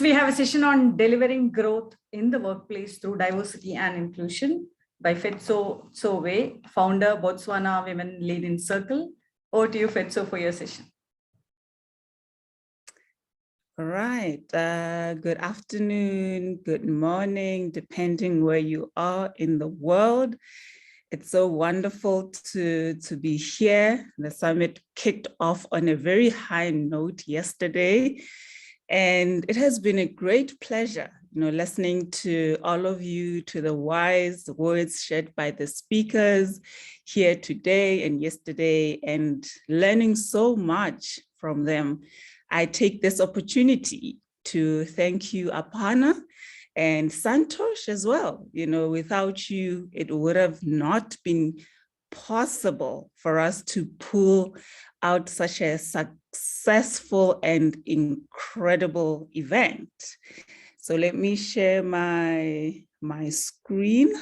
we have a session on delivering growth in the workplace through diversity and inclusion by PHETSO, founder, Botswana Women Lead in Circle. Over to you, PHETSO, for your session. All right. Good afternoon, good morning, depending where you are in the world. It's so wonderful to be here. The summit kicked off on a very high note yesterday, and it has been a great pleasure, listening to all of you, to the wise words shared by the speakers here today and yesterday, and learning so much from them. I take this opportunity to thank you, Apana, and Santosh as well. Without you, it would have not been possible for us to pull out such a successful and incredible event. So let me share my screen.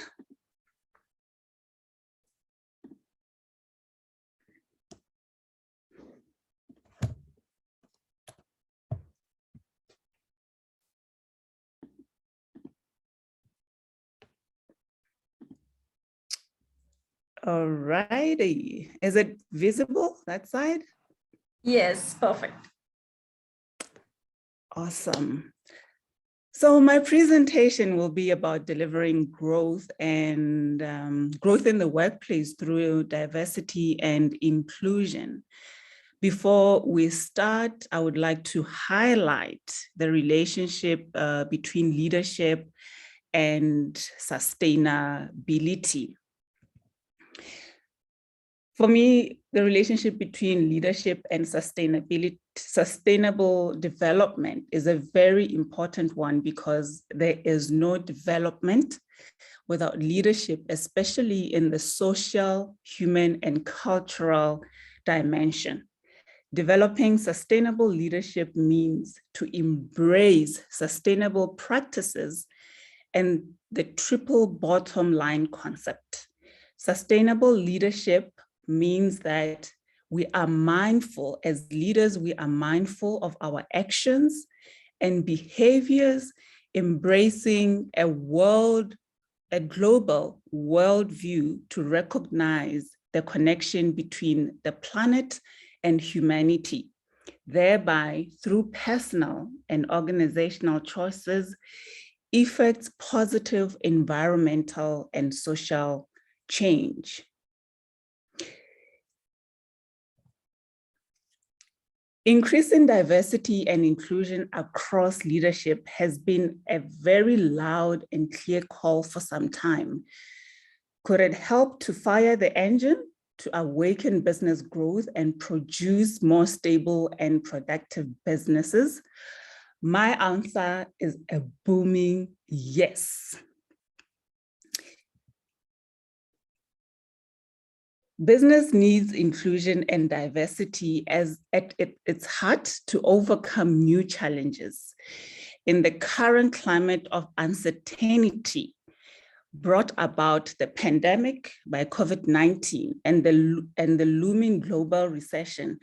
All righty. Is it visible, that side? Yes, perfect. Awesome. So my presentation will be about delivering growth and growth in the workplace through diversity and inclusion. Before we start, I would like to highlight the relationship between leadership and sustainability. For me, the relationship between leadership and sustainable development is a very important one, because there is no development without leadership, especially in the social, human, and cultural dimension. Developing sustainable leadership means to embrace sustainable practices and the triple bottom line concept. Sustainable leadership means that we are mindful, as leaders, we are mindful of our actions and behaviors, embracing a global worldview to recognize the connection between the planet and humanity, thereby, through personal and organizational choices, effects positive environmental and social change. Increasing diversity and inclusion across leadership has been a very loud and clear call for some time. Could it help to fire the engine, to awaken business growth and produce more stable and productive businesses? My answer is a booming yes. Business needs inclusion and diversity as at its heart to overcome new challenges. In the current climate of uncertainty brought about the pandemic by COVID-19 and the looming global recession,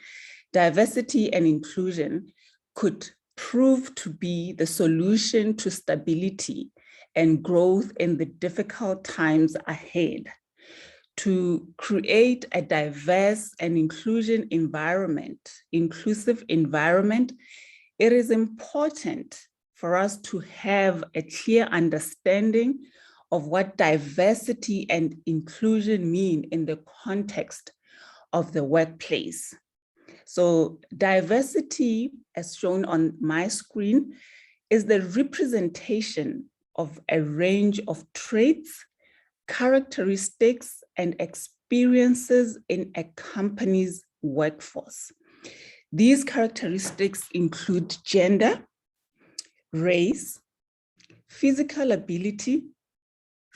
diversity and inclusion could prove to be the solution to stability and growth in the difficult times ahead. To create a diverse and inclusive environment, it is important for us to have a clear understanding of what diversity and inclusion mean in the context of the workplace. So diversity, as shown on my screen, is the representation of a range of traits, characteristics, and experiences in a company's workforce. These characteristics include gender, race, physical ability,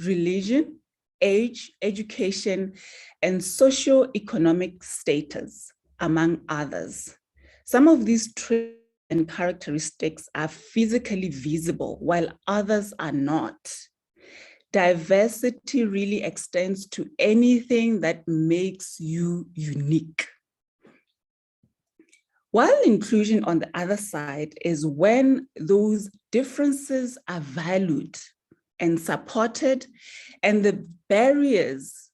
religion, age, education, and socio-economic status, among others. Some of these traits and characteristics are physically visible, while others are not. Diversity really extends to anything that makes you unique. While inclusion on the other side is when those differences are valued and supported, and the barriers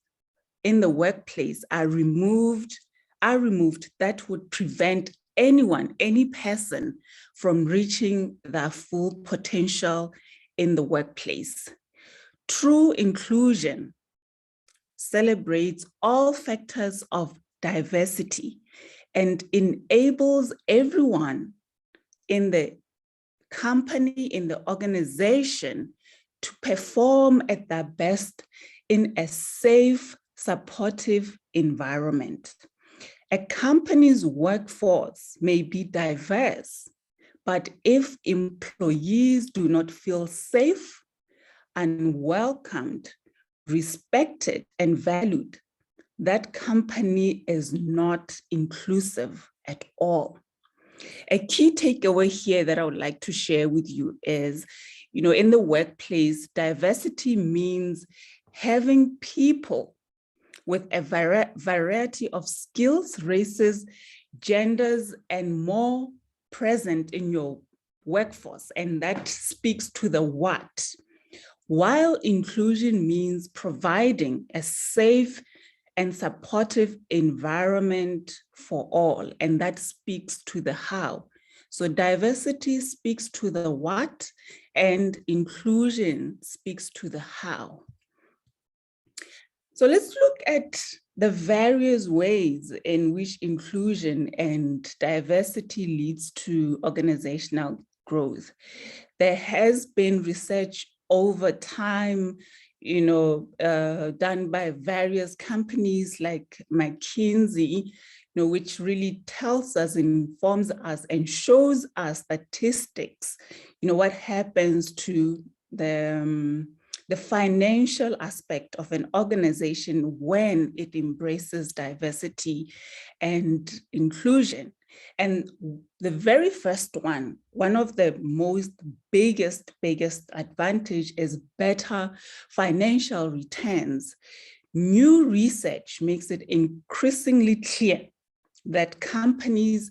in the workplace are removed that would prevent anyone, any person from reaching their full potential in the workplace. True inclusion celebrates all factors of diversity and enables everyone in the company, in the organization, to perform at their best in a safe, supportive environment. A company's workforce may be diverse, but if employees do not feel safe and welcomed, respected, and valued, that company is not inclusive at all. A key takeaway here that I would like to share with you is, in the workplace, diversity means having people with a variety of skills, races, genders, and more present in your workforce. And that speaks to the what. While inclusion means providing a safe and supportive environment for all, and that speaks to the how. So diversity speaks to the what, and inclusion speaks to the how. So let's look at the various ways in which inclusion and diversity leads to organizational growth. There has been research over time, done by various companies like McKinsey, which really tells us, informs us, and shows us statistics, what happens to the financial aspect of an organization when it embraces diversity and inclusion. And the very first one of the most biggest advantage is better financial returns. New research makes it increasingly clear that companies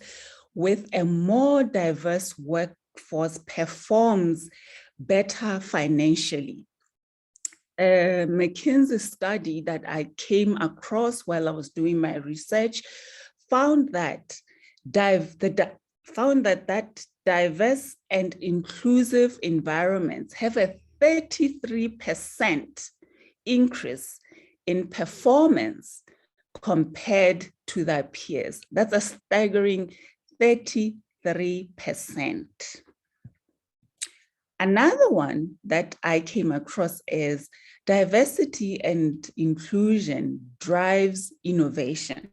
with a more diverse workforce performs better financially. A McKinsey study that I came across while I was doing my research found that diverse and inclusive environments have a 33% increase in performance compared to their peers. That's a staggering 33%. Another one that I came across is diversity and inclusion drives innovation.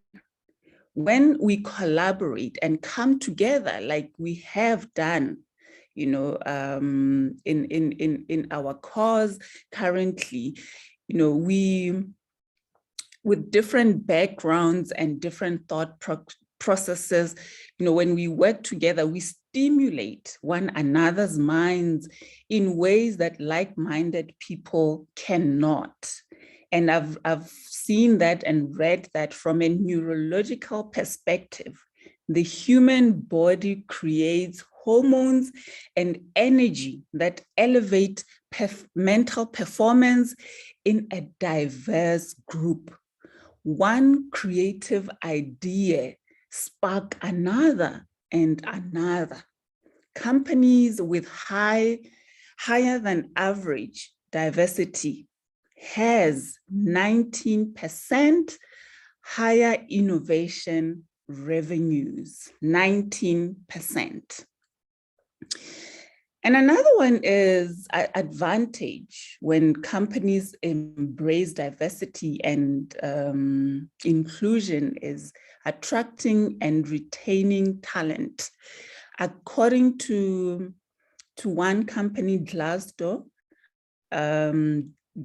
When we collaborate and come together like we have done, in our cause currently, we, with different backgrounds and different thought processes, when we work together, we stimulate one another's minds in ways that like-minded people cannot. And I've seen that and read that from a neurological perspective. The human body creates hormones and energy that elevate mental performance in a diverse group. One creative idea sparks another and another. Companies with higher than average diversity has 19% higher innovation revenues, 19%. And another one is advantage when companies embrace diversity and inclusion is attracting and retaining talent. According to one company, Glassdoor,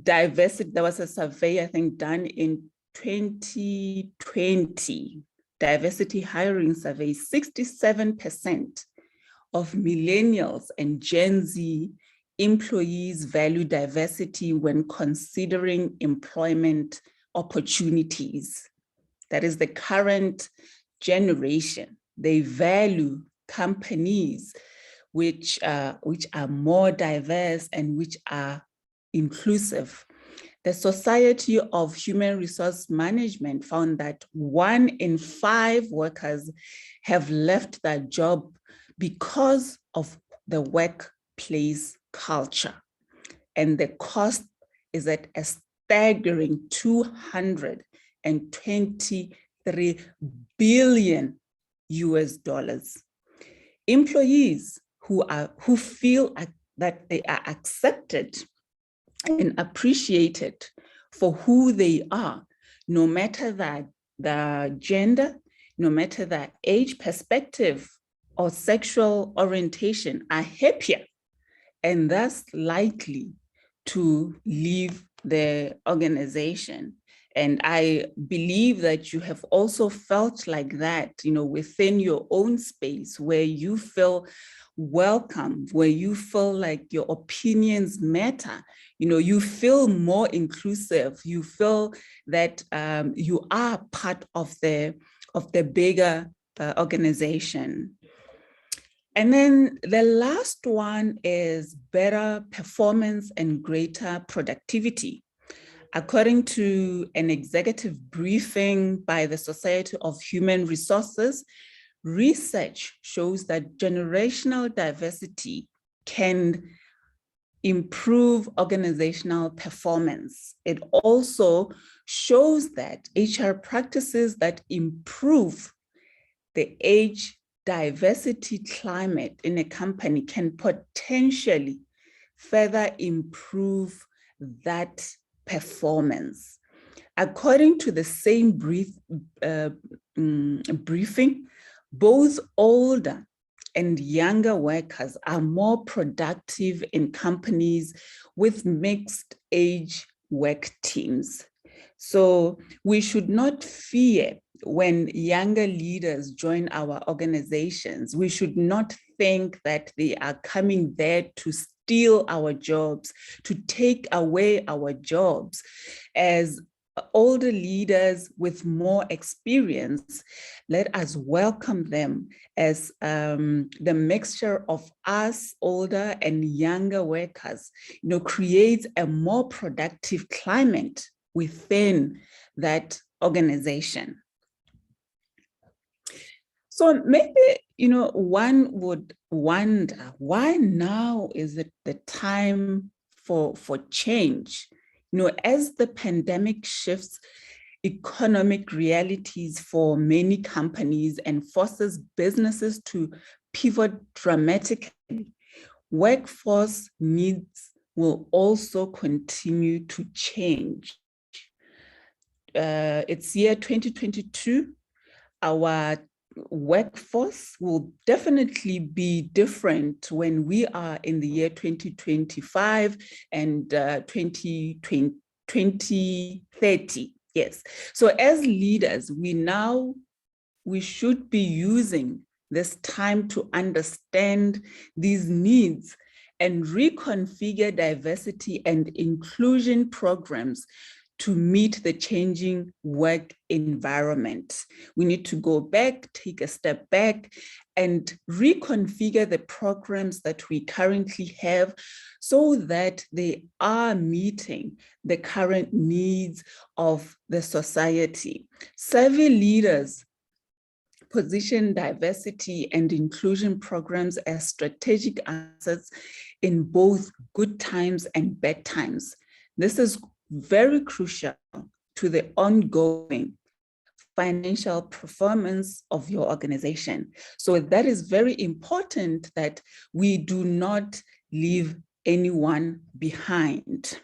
diversity, there was a survey, I think, done in 2020, diversity hiring survey, 67% of millennials and Gen Z employees value diversity when considering employment opportunities. That is the current generation. they value companies which are more diverse and which are inclusive. The Society of Human Resource Management found that 1 in 5 workers have left their job because of the workplace culture. And the cost is at a staggering $223 billion US. Employees who feel that they are accepted and appreciated for who they are, no matter the gender, no matter the age, perspective, or sexual orientation, are happier and thus likely to leave the organization. And I believe that you have also felt like that, within your own space, where you feel welcome, where you feel like your opinions matter, you feel more inclusive, you feel that you are part of the bigger organization. And then the last one is better performance and greater productivity. According to an executive briefing by the Society of Human Resources, research shows that generational diversity can improve organizational performance. It also shows that HR practices that improve the age diversity climate in a company can potentially further improve that performance. According to the same briefing, both older and younger workers are more productive in companies with mixed age work teams. So we should not fear when younger leaders join our organizations. We should not think that they are coming there to steal our jobs, to take away our jobs. As older leaders with more experience, let us welcome them as the mixture of us, older and younger workers, creates a more productive climate within that organization. So maybe, one would wonder, why now is it the time for change? As the pandemic shifts economic realities for many companies and forces businesses to pivot dramatically, workforce needs will also continue to change. It's year 2022. Our workforce will definitely be different when we are in the year 2025 and 2030. Yes. So as leaders, we should be using this time to understand these needs and reconfigure diversity and inclusion programs to meet the changing work environment. We need to go back, take a step back, and reconfigure the programs that we currently have so that they are meeting the current needs of the society. Survey leaders position diversity and inclusion programs as strategic assets in both good times and bad times. This is very crucial to the ongoing financial performance of your organization. So that is very important that we do not leave anyone behind.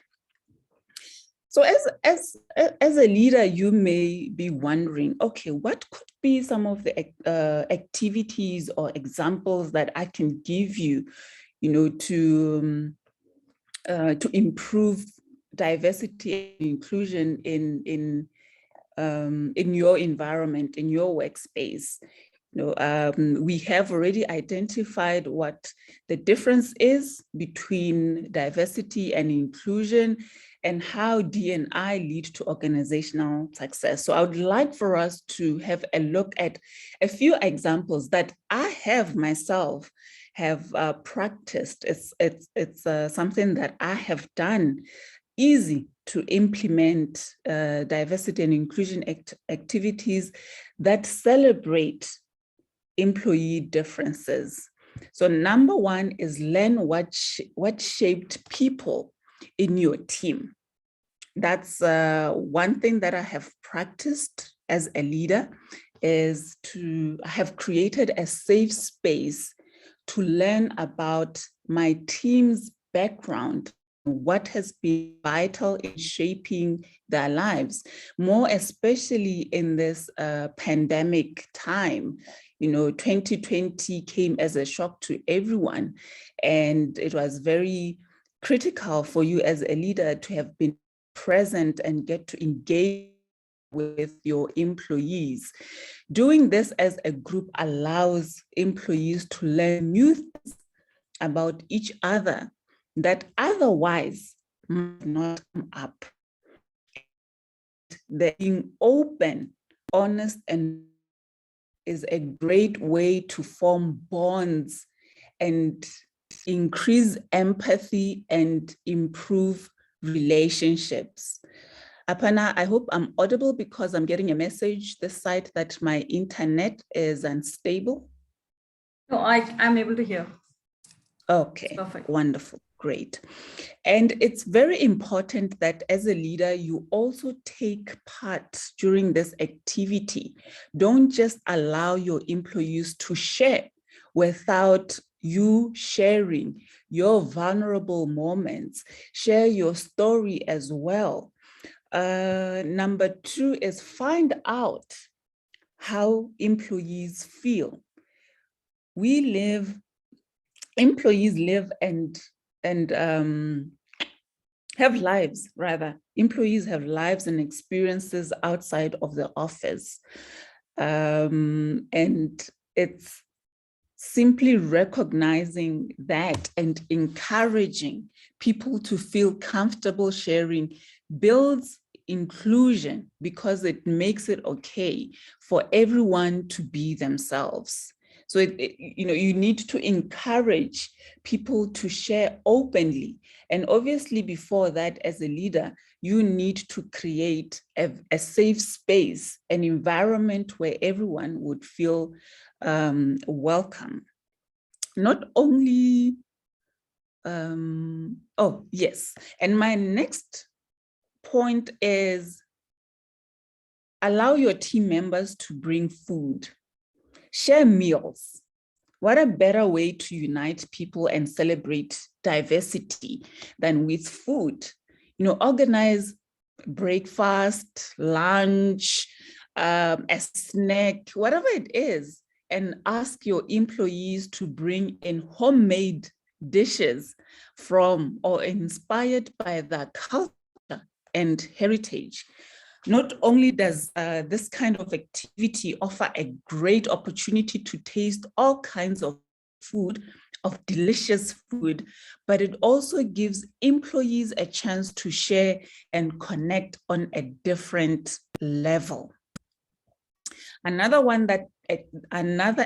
So as a leader, you may be wondering, okay, what could be some of the activities or examples that I can give you, to improve diversity and inclusion in your environment, in your workspace? We have already identified what the difference is between diversity and inclusion and how D&I lead to organizational success. So I would like for us to have a look at a few examples that I have myself have practiced. It's something that I have done, easy to implement diversity and inclusion activities that celebrate employee differences. So number one is learn what shaped people in your team. That's one thing that I have practiced as a leader, is to have created a safe space to learn about my team's background, what has been vital in shaping their lives, more especially in this pandemic time. 2020 came as a shock to everyone, and it was very critical for you as a leader to have been present and get to engage with your employees. Doing this as a group allows employees to learn new things about each other that otherwise might not come up. Being open, honest, and is a great way to form bonds and increase empathy and improve relationships. Aparna, I hope I'm audible because I'm getting a message this side that my internet is unstable. No, I'm able to hear. Okay, Perfect. Wonderful, great. And it's very important that as a leader, you also take part during this activity. Don't just allow your employees to share without you sharing your vulnerable moments. Share your story as well. Number two is find out how employees feel. Employees live and have lives, rather. Employees have lives and experiences outside of the office. And it's simply recognizing that and encouraging people to feel comfortable sharing builds inclusion, because it makes it okay for everyone to be themselves. So you need to encourage people to share openly. And obviously before that, as a leader, you need to create a safe space, an environment where everyone would feel welcome. Not only, oh yes, and my next point is allow your team members to bring food. Share meals. What a better way to unite people and celebrate diversity than with food? Organize breakfast, lunch, a snack, whatever it is, and ask your employees to bring in homemade dishes from or inspired by their culture and heritage. Not only does this kind of activity offer a great opportunity to taste all kinds of food, of delicious food, but it also gives employees a chance to share and connect on a different level. Another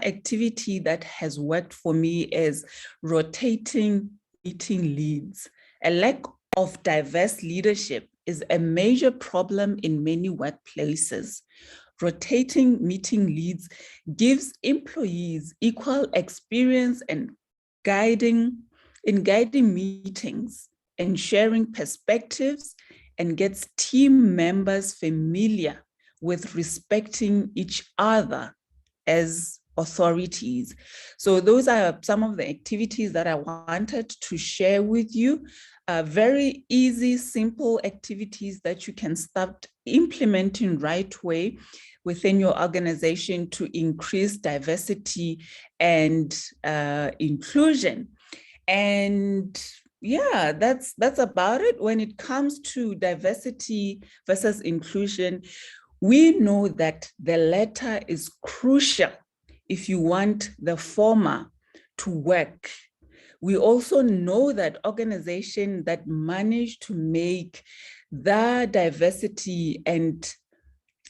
activity that has worked for me is rotating meeting leads. A lack of diverse leadership is a major problem in many workplaces. Rotating meeting leads gives employees equal experience and guiding meetings and sharing perspectives, and gets team members familiar with respecting each other as authorities. So those are some of the activities that I wanted to share with you. Very easy, simple activities that you can start implementing right away within your organization to increase diversity and inclusion. And yeah, that's about it. When it comes to diversity versus inclusion, we know that the latter is crucial if you want the former to work. We also know that organizations that manage to make the diversity and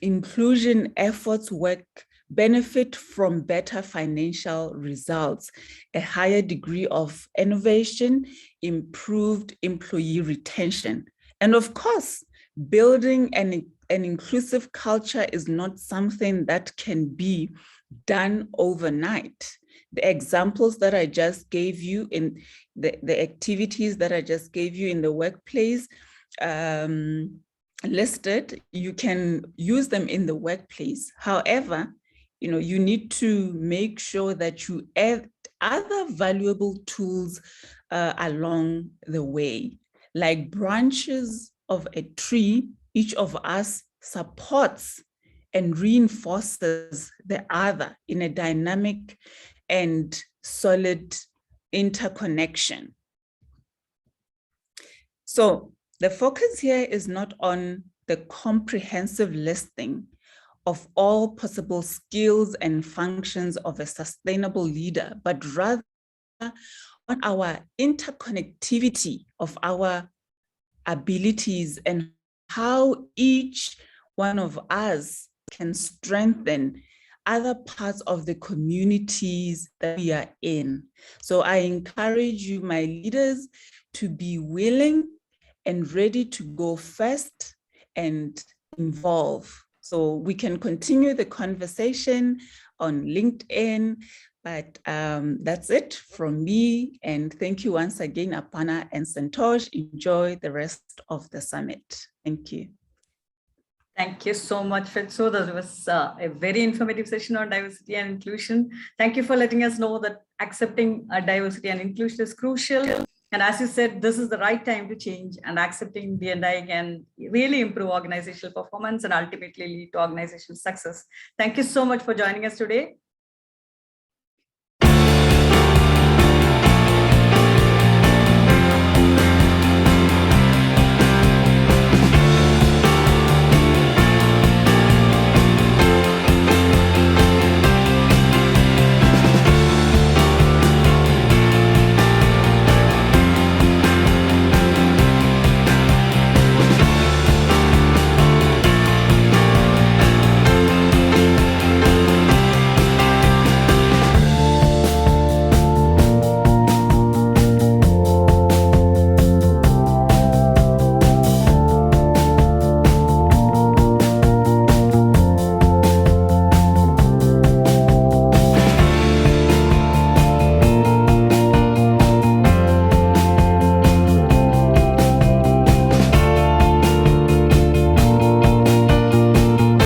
inclusion efforts work benefit from better financial results, a higher degree of innovation, improved employee retention. And of course, building an inclusive culture is not something that can be done overnight. The examples that I just gave you in the activities that I just gave you in the workplace listed, you can use them in the workplace. However, you need to make sure that you add other valuable tools along the way, like branches of a tree. Each of us supports and reinforces the other in a dynamic and solid interconnection. So the focus here is not on the comprehensive listing of all possible skills and functions of a sustainable leader, but rather on our interconnectivity of our abilities and how each one of us can strengthen other parts of the communities that we are in. So I encourage you, my leaders, to be willing and ready to go first and involve. So we can continue the conversation on LinkedIn, but that's it from me. And thank you once again, Aparna and Santosh. Enjoy the rest of the summit. Thank you. Thank you so much, PHETSO. That was a very informative session on diversity and inclusion. Thank you for letting us know that accepting diversity and inclusion is crucial. And as you said, this is the right time to change, and accepting D&I can really improve organizational performance and ultimately lead to organizational success. Thank you so much for joining us today.